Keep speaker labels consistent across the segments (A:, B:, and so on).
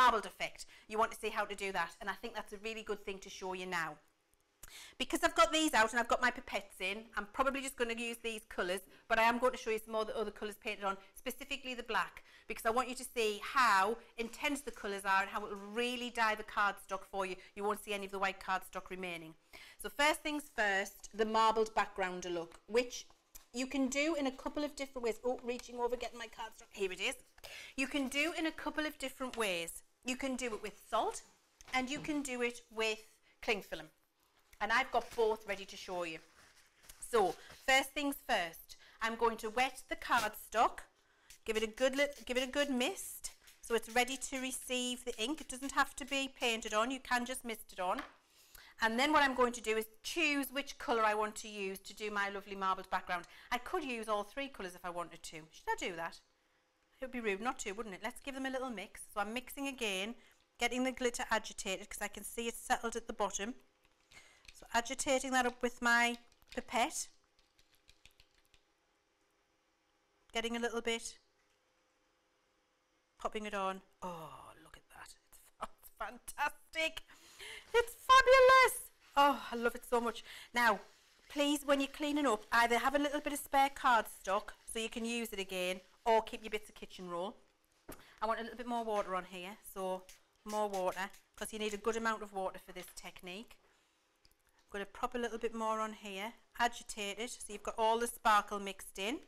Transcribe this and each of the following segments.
A: marbled effect. You want to see how to do that, and I think that's a really good thing to show you now. Because I've got these out and I've got my pipettes in, I'm probably just going to use these colours, but I am going to show you some more of the other colours painted on, specifically the black, because I want you to see how intense the colours are and how it will really dye the cardstock for you. You won't see any of the white cardstock remaining. So first things first, the marbled background look, which you can do in a couple of different ways. Oh, reaching over, getting my cardstock. Here it is. You can do in a couple of different ways. You can do it with salt and you can do it with cling film. And I've got both ready to show you. So first things first, I'm going to wet the cardstock, give it a good mist so it's ready to receive the ink. It doesn't have to be painted on, you can just mist it on. And then what I'm going to do is choose which colour I want to use to do my lovely marbled background. I could use all three colours if I wanted to. Should I do that? It would be rude not to, wouldn't it? Let's give them a little mix. So I'm mixing again, getting the glitter agitated because I can see it's settled at the bottom. So agitating that up with my pipette, getting a little bit, popping it on. Oh, look at that. It's fantastic. It's fabulous. Oh, I love it so much. Now, please, when you're cleaning up, either have a little bit of spare cardstock so you can use it again, or keep your bits of kitchen roll. I want a little bit more water on here, so more water, because you need a good amount of water for this technique. I'm going to prop a little bit more on here, agitate it so you've got all the sparkle mixed in.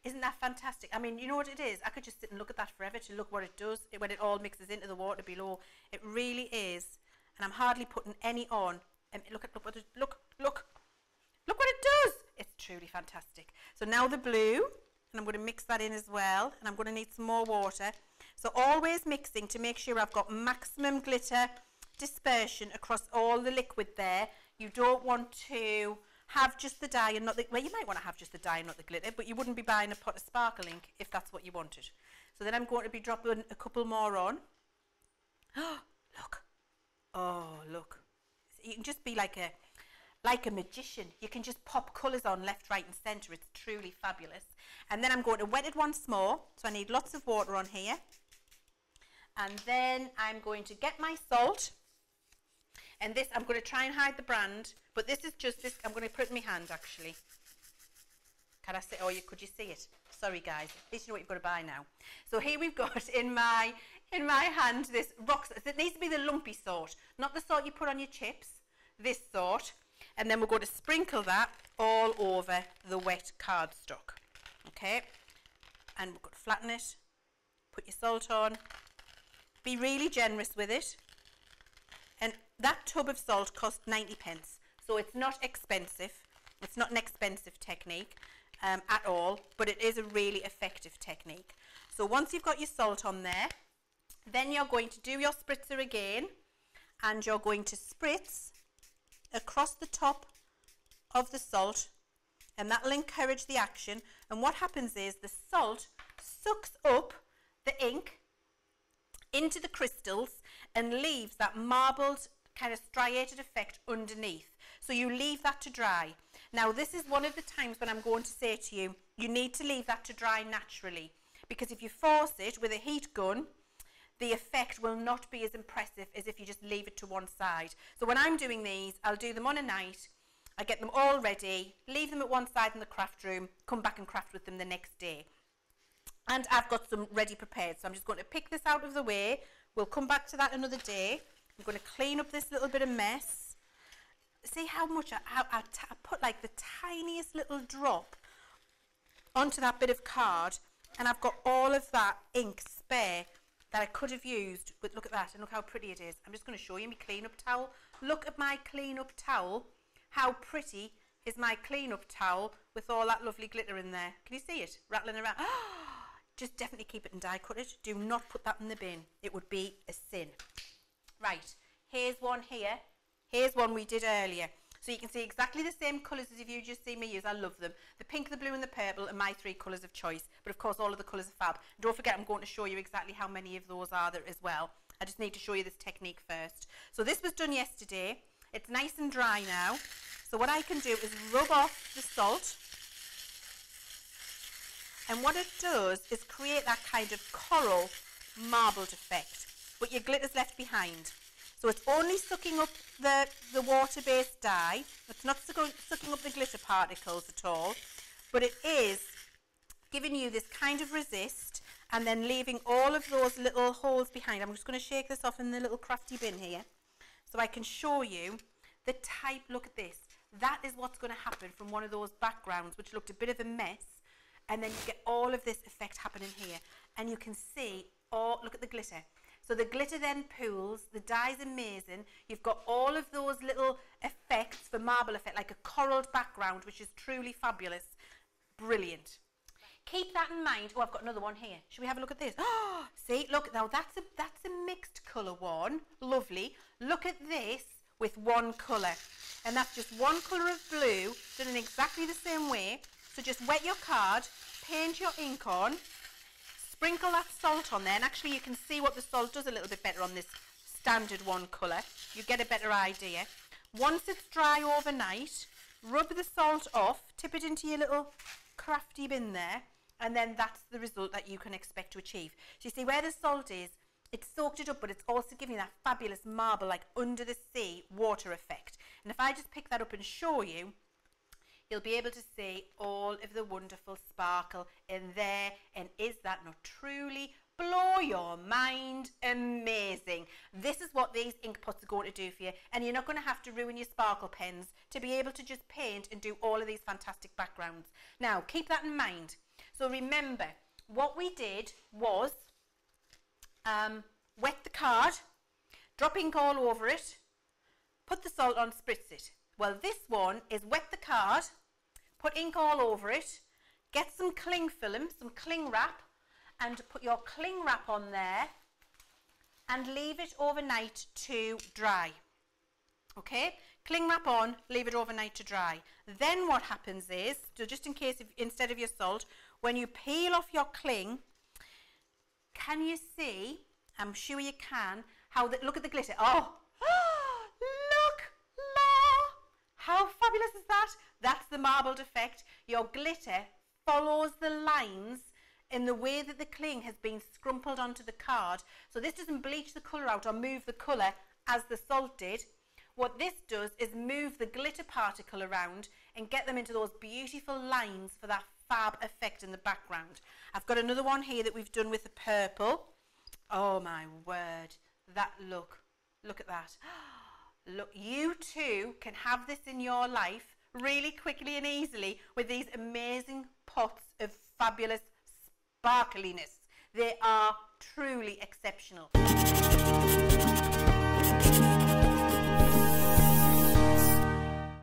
A: Isn't that fantastic? I mean, you know what it is? I could just sit and look at that forever to look what it does when it all mixes into the water below. It really is. And I'm hardly putting any on. And look what it does. It's truly fantastic. So now the blue, and I'm going to mix that in as well. And I'm going to need some more water. So always mixing to make sure I've got maximum glitter dispersion across all the liquid there. You don't want to have just the dye and not the, well, you might want to have just the dye and not the glitter, but you wouldn't be buying a pot of sparkle ink if that's what you wanted. So then I'm going to be dropping a couple more on. Oh, look. Oh, look. You can just be like a magician. You can just pop colours on left, right and centre. It's truly fabulous. And then I'm going to wet it once more. So I need lots of water on here. And then I'm going to get my salt. And this, I'm going to try and hide the brand, but this is just this, I'm going to put it in my hand actually. Can I say, oh, could you see it? Sorry guys, at least you know what you've got to buy now. So here we've got in my hand this rock salt. It needs to be the lumpy sort, not the sort you put on your chips, this sort. And then we're going to sprinkle that all over the wet cardstock. Okay, and we're going to flatten it, put your salt on, be really generous with it. And that tub of salt cost 90p, so it's not expensive. It's not an expensive technique at all, but it is a really effective technique. So once you've got your salt on there, then you're going to do your spritzer again, and you're going to spritz across the top of the salt, and that will encourage the action. And what happens is the salt sucks up the ink into the crystals and leaves that marbled kind of striated effect underneath. So you leave that to dry. Now this is one of the times when I'm going to say to you, you need to leave that to dry naturally, because if you force it with a heat gun, the effect will not be as impressive as if you just leave it to one side. So when I'm doing these, I'll do them on a night, I get them all ready, leave them at one side in the craft room, come back and craft with them the next day. And I've got some ready prepared, so I'm just going to pick this out of the way. We'll come back to that another day. I'm going to clean up this little bit of mess. See how much I put like the tiniest little drop onto that bit of card, and I've got all of that ink spare that I could have used. But look at that, and look how pretty it is. I'm just going to show you my clean-up towel. Look at my clean-up towel. How pretty is my clean-up towel with all that lovely glitter in there? Can you see it rattling around? Just definitely keep it and die cut it. Do not put that in the bin. It would be a sin. Right, here's one here. Here's one we did earlier. So you can see exactly the same colours as if you just see me use. I love them. The pink, the blue and the purple are my three colours of choice. But of course all of the colours are fab. Don't forget, I'm going to show you exactly how many of those are there as well. I just need to show you this technique first. So this was done yesterday. It's nice and dry now. So what I can do is rub off the salt. And what it does is create that kind of coral marbled effect, but your glitter's left behind. So it's only sucking up the water-based dye. It's not sucking up the glitter particles at all, but it is giving you this kind of resist and then leaving all of those little holes behind. I'm just going to shake this off in the little crafty bin here so I can show you the type. Look at this. That is what's going to happen from one of those backgrounds which looked a bit of a mess, and then you get all of this effect happening here, and you can see, oh, look at the glitter. So the glitter then pools, the dye's amazing, you've got all of those little effects for marble effect, like a coralled background, which is truly fabulous. Brilliant. Keep that in mind. Oh, I've got another one here. Should we have a look at this? Oh, see, look, now that's a mixed colour one. Lovely. Look at this with one colour. And that's just one colour of blue, done in exactly the same way. So just wet your card, paint your ink on, sprinkle that salt on there, and actually you can see what the salt does a little bit better on this standard one colour. You get a better idea. Once it's dry overnight, rub the salt off, tip it into your little crafty bin there, and then that's the result that you can expect to achieve. So you see where the salt is, it's soaked it up, but it's also giving that fabulous marble, like under the sea water effect. And if I just pick that up and show you, you'll be able to see all of the wonderful sparkle in there. And is that not truly blow your mind amazing? This is what these ink pots are going to do for you, and you're not going to have to ruin your sparkle pens to be able to just paint and do all of these fantastic backgrounds. Now keep that in mind. So remember, what we did was wet the card, drop ink all over it, put the salt on, spritz it. Well, this one is wet the card, put ink all over it, get some cling film, some cling wrap, and put your cling wrap on there and leave it overnight to dry. Okay, cling wrap on, leave it overnight to dry. Then what happens is, so just in case, instead of your salt, when you peel off your cling, can you see, I'm sure you can, how look at the glitter. Oh, look, how fabulous is that? That's the marbled effect. Your glitter follows the lines in the way that the cling has been scrumpled onto the card. So this doesn't bleach the colour out or move the colour as the salt did. What this does is move the glitter particle around and get them into those beautiful lines for that fab effect in the background. I've got another one here that we've done with the purple. Oh my word, that look at that. Look, you too can have this in your life really quickly and easily with these amazing pots of fabulous sparkliness. They are truly exceptional.